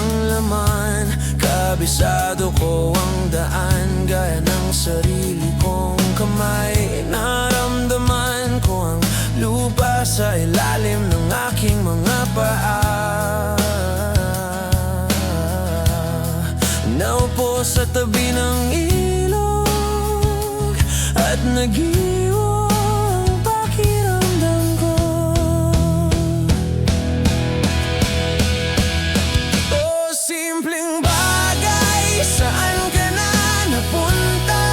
ng laman. Kabisado ko ang daan, gaya ng sarili kong kamay. Naramdaman ko ang lupa sa ilalim ng aking mga paa. Naupo sa tabi ng ilog at nag-iwan ang pakiramdam ko. Oh, simpleng bagay, saan ka na napunta?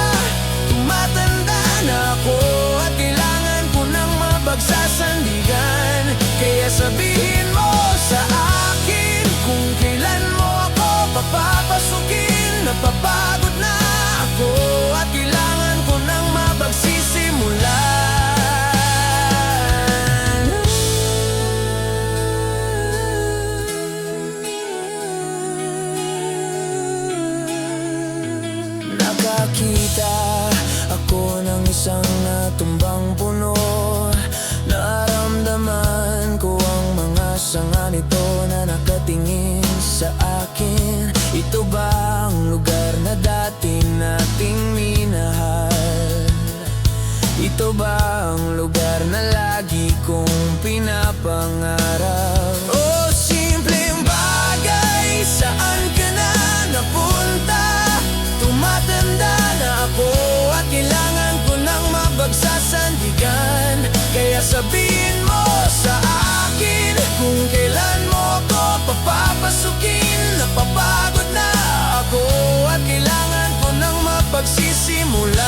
Tumatanda na ako at kailangan ko ng mapagsasandigan. Kaya sabihin mo sa akin kung kailan mo ako papapasukin. Napapagod na ako at kailangan ko ng mapagsimulan. Nakakita ako ng isang natumbang puno. Naramdaman ko ang mga sanga nito na nakatingin sa akin. Ito ba ang lugar na dati nating minahal? Ito ba ang lugar na lagi kong pinapangarap? Oh, simpleng bagay, saan ka na napunta? Tumatanda na ako at kailangan ko ng mapagsasandigan. Kaya sabihin mo sa akin kung kailan mo ako papapasukin. Napapagod na ako at kailangan ko ng mapagsisimulan.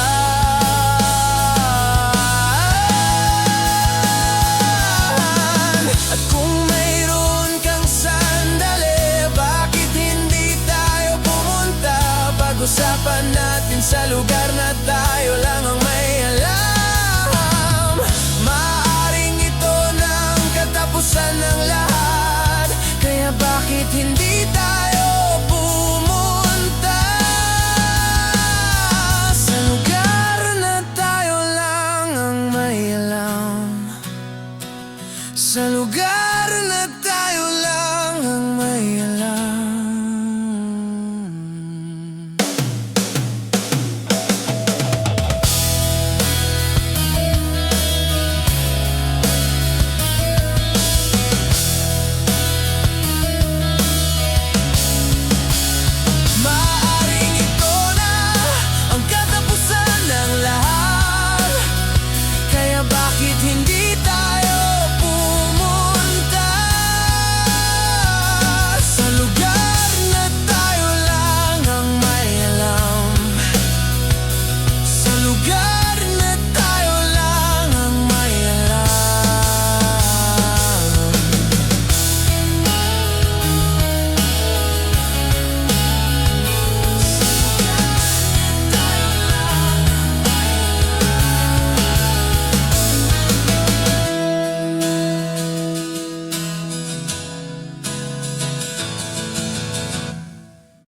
At kung mayroon kang sandali, bakit hindi tayo pumunta? Pag-usapan natin sa lugar